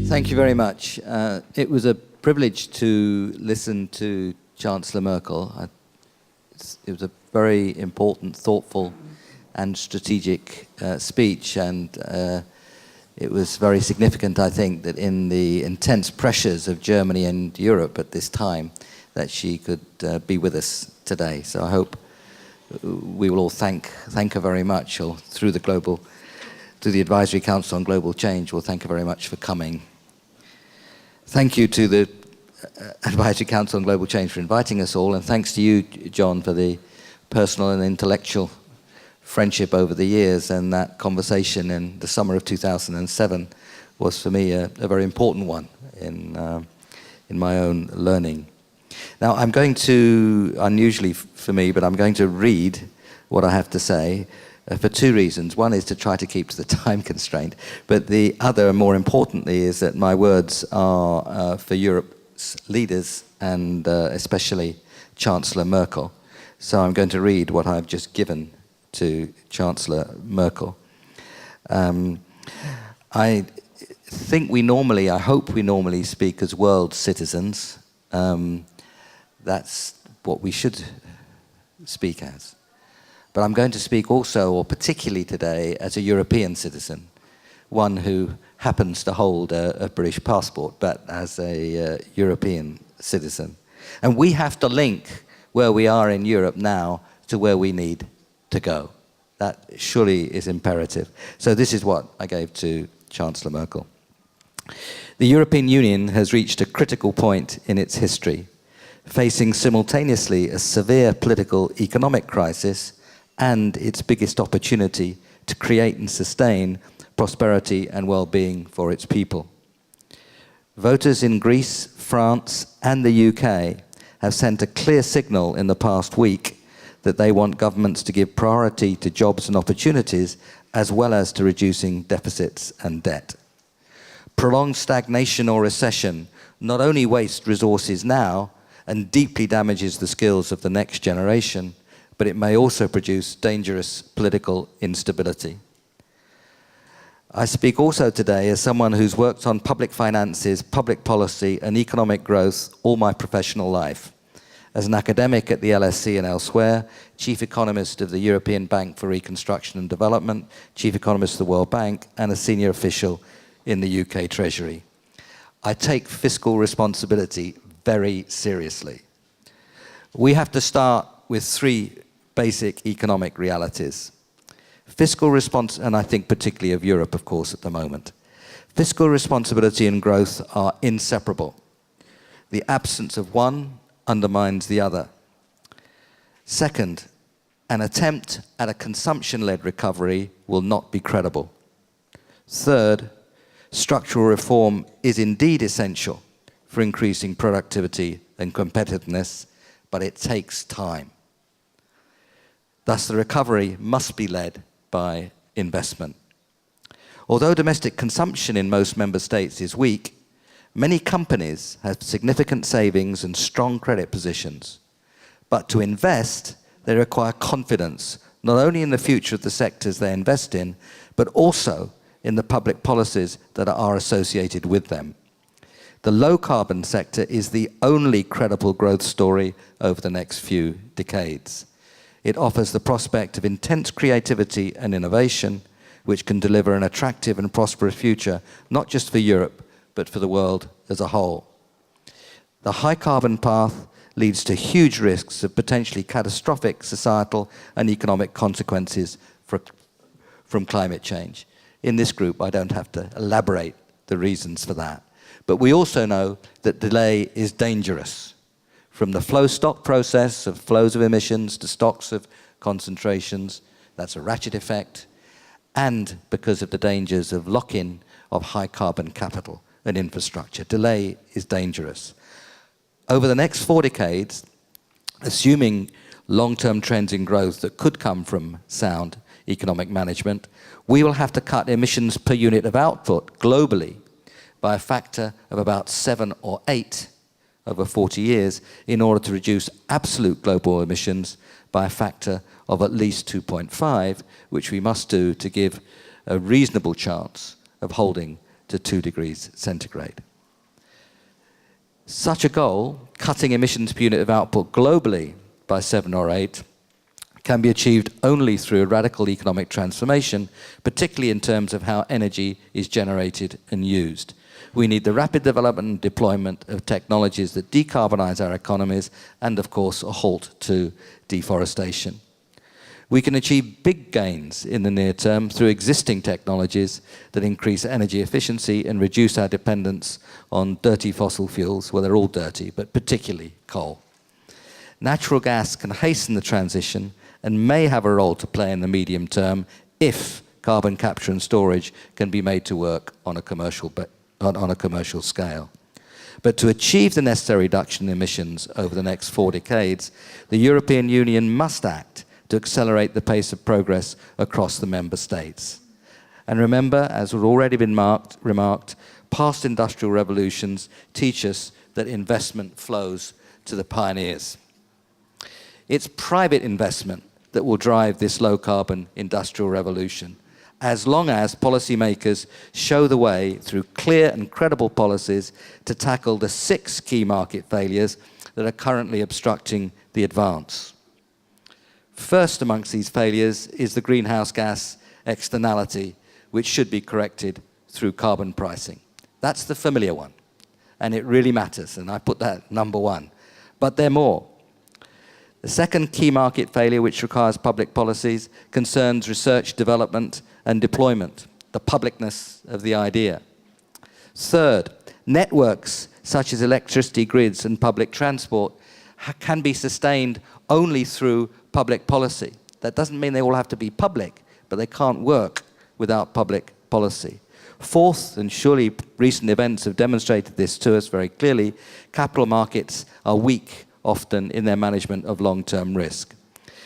Thank you very much. It was a privilege to listen to Chancellor Merkel. It was a very important, thoughtful and strategic speech, and it was very significant, I think, that in the intense pressures of Germany and Europe at this time, that she could be with us today. So I hope we will all thank her very much, or through the Advisory Council on Global Change, we'll thank her very much for coming. Thank you to the Advisory Council on Global Change for inviting us all, and thanks to you, John, for the personal and intellectual friendship over the years. And that conversation in the summer of 2007 was for me a very important one in my own learning. Now I'm going to, unusually for me, but I'm going to read what I have to say for two reasons. One is to try to keep to the time constraint, but the other, more importantly, is that my words are for Europe's leaders and especially Chancellor Merkel. So I'm going to read what I've just given to Chancellor Merkel. I think I hope we normally speak as world citizens. That's what we should speak as. But I'm going to speak also, or particularly today, as a European citizen, one who happens to hold a British passport, but as a European citizen. And we have to link where we are in Europe now to where we need to go. That surely is imperative. So this is what I gave to Chancellor Merkel. The European Union has reached a critical point in its history, facing simultaneously a severe political economic crisis and its biggest opportunity to create and sustain prosperity and well-being for its people. Voters in Greece, France, and the UK have sent a clear signal in the past week that they want governments to give priority to jobs and opportunities, as well as to reducing deficits and debt. Prolonged stagnation or recession not only wastes resources now and deeply damages the skills of the next generation, but it may also produce dangerous political instability. I speak also today as someone who's worked on public finances, public policy, and economic growth all my professional life. As an academic at the LSE and elsewhere, chief economist of the European Bank for Reconstruction and Development, chief economist of the World Bank, and a senior official in the UK Treasury. I take fiscal responsibility very seriously. We have to start with three basic economic realities. Fiscal response, and I think particularly of Europe, of course, at the moment. Fiscal responsibility and growth are inseparable. The absence of one undermines the other. Second, an attempt at a consumption-led recovery will not be credible. Third, structural reform is indeed essential for increasing productivity and competitiveness, but it takes time. Thus, the recovery must be led by investment. Although domestic consumption in most member states is weak, many companies have significant savings and strong credit positions. But to invest, they require confidence, not only in the future of the sectors they invest in, but also in the public policies that are associated with them. The low-carbon sector is the only credible growth story over the next few decades. It offers the prospect of intense creativity and innovation, which can deliver an attractive and prosperous future, not just for Europe, but for the world as a whole. The high-carbon path leads to huge risks of potentially catastrophic societal and economic consequences from climate change. In this group, I don't have to elaborate the reasons for that. But we also know that delay is dangerous. From the flow stock process of flows of emissions to stocks of concentrations, that's a ratchet effect, and because of the dangers of lock-in of high carbon capital and infrastructure. Delay is dangerous. Over the next 4 decades, assuming long-term trends in growth that could come from sound economic management, we will have to cut emissions per unit of output globally by a factor of about 7 or 8 over 40 years in order to reduce absolute global emissions by a factor of at least 2.5, which we must do to give a reasonable chance of holding to 2 degrees centigrade. Such a goal, cutting emissions per unit of output globally by 7 or 8, can be achieved only through a radical economic transformation, particularly in terms of how energy is generated and used. We need the rapid development and deployment of technologies that decarbonize our economies and, of course, a halt to deforestation. We can achieve big gains in the near term through existing technologies that increase energy efficiency and reduce our dependence on dirty fossil fuels. Well, they're all dirty, but particularly coal. Natural gas can hasten the transition and may have a role to play in the medium term if carbon capture and storage can be made to work on a commercial scale. But to achieve the necessary reduction in emissions over the next 4 decades, the European Union must act to accelerate the pace of progress across the member states. And remember, as has already been remarked, past industrial revolutions teach us that investment flows to the pioneers. It's private investment that will drive this low-carbon industrial revolution, as long as policymakers show the way through clear and credible policies to tackle the 6 key market failures that are currently obstructing the advance. First amongst these failures is the greenhouse gas externality, which should be corrected through carbon pricing. That's the familiar one, and it really matters, and I put that number 1. But there are more. The second key market failure, which requires public policies, concerns research, development, and deployment, the publicness of the idea. Third, networks such as electricity grids and public transport can be sustained only through public policy. That doesn't mean they all have to be public, but they can't work without public policy. Fourth, and surely recent events have demonstrated this to us very clearly, capital markets are weak often in their management of long-term risk.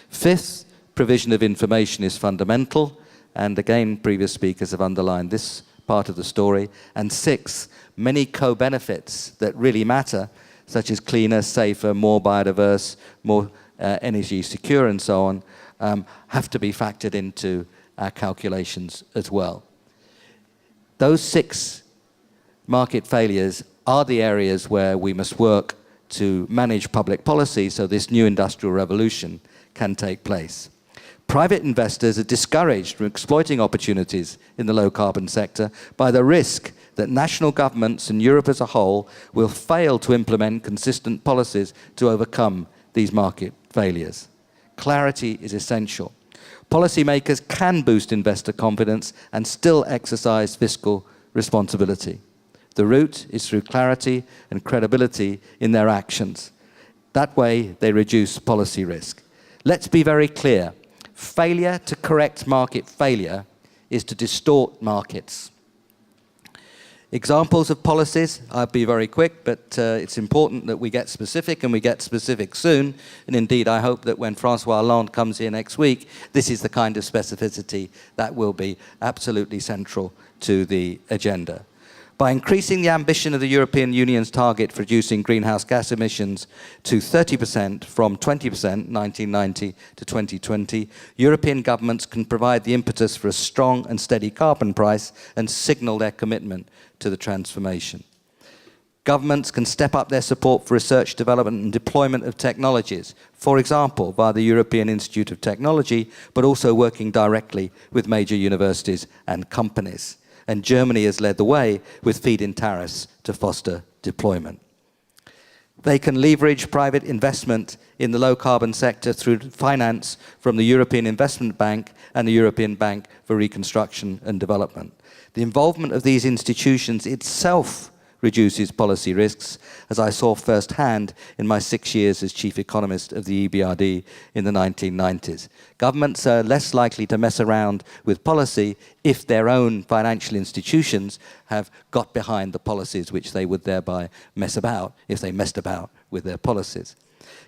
Fifth, provision of information is fundamental, and again, previous speakers have underlined this part of the story. And sixth, many co-benefits that really matter, such as cleaner, safer, more biodiverse, more energy secure, and so on, have to be factored into our calculations as well. Those 6 market failures are the areas where we must work to manage public policy so this new industrial revolution can take place. Private investors are discouraged from exploiting opportunities in the low-carbon sector by the risk that national governments and Europe as a whole will fail to implement consistent policies to overcome these market failures. Clarity is essential. Policymakers can boost investor confidence and still exercise fiscal responsibility. The route is through clarity and credibility in their actions. That way, they reduce policy risk. Let's be very clear. Failure to correct market failure is to distort markets. Examples of policies, I'll be very quick, but it's important that we get specific, and we get specific soon. And indeed, I hope that when François Hollande comes here next week, this is the kind of specificity that will be absolutely central to the agenda. By increasing the ambition of the European Union's target for reducing greenhouse gas emissions to 30% from 20% 1990 to 2020, European governments can provide the impetus for a strong and steady carbon price and signal their commitment to the transformation. Governments can step up their support for research, development and deployment of technologies, for example, via the European Institute of Technology, but also working directly with major universities and companies. And Germany has led the way with feed-in tariffs to foster deployment. They can leverage private investment in the low-carbon sector through finance from the European Investment Bank and the European Bank for Reconstruction and Development. The involvement of these institutions itself reduces policy risks, as I saw firsthand in my 6 years as chief economist of the EBRD in the 1990s. Governments are less likely to mess around with policy if their own financial institutions have got behind the policies which they would thereby mess about if they messed about with their policies.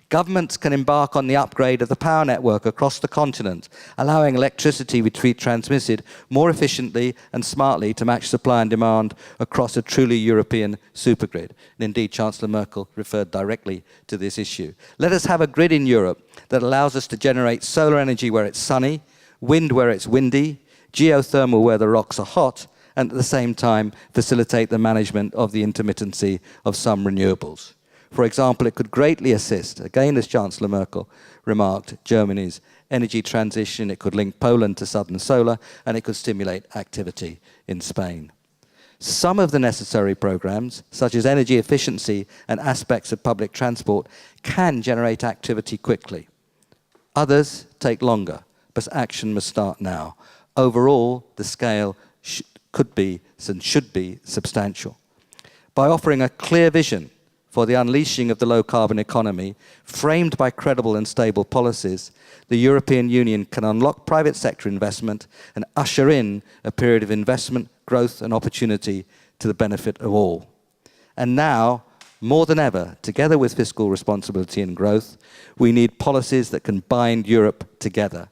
Governments can embark on the upgrade of the power network across the continent, allowing electricity to be transmitted more efficiently and smartly to match supply and demand across a truly European supergrid. And indeed, Chancellor Merkel referred directly to this issue. Let us have a grid in Europe that allows us to generate solar energy where it's sunny, wind where it's windy, geothermal where the rocks are hot, and at the same time facilitate the management of the intermittency of some renewables. For example, it could greatly assist, again as Chancellor Merkel remarked, Germany's energy transition. It could link Poland to Southern Solar, and it could stimulate activity in Spain. Some of the necessary programs, such as energy efficiency and aspects of public transport, can generate activity quickly. Others take longer, but action must start now. Overall, the scale could be and should be substantial. By offering a clear vision for the unleashing of the low-carbon economy, framed by credible and stable policies, the European Union can unlock private sector investment and usher in a period of investment, growth and opportunity to the benefit of all. And now, more than ever, together with fiscal responsibility and growth, we need policies that can bind Europe together,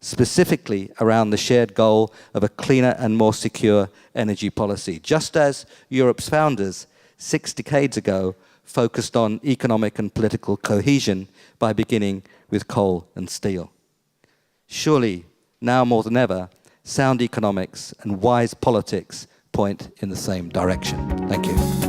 specifically around the shared goal of a cleaner and more secure energy policy, just as Europe's founders 6 decades ago focused on economic and political cohesion by beginning with coal and steel. Surely, now more than ever, sound economics and wise politics point in the same direction. Thank you.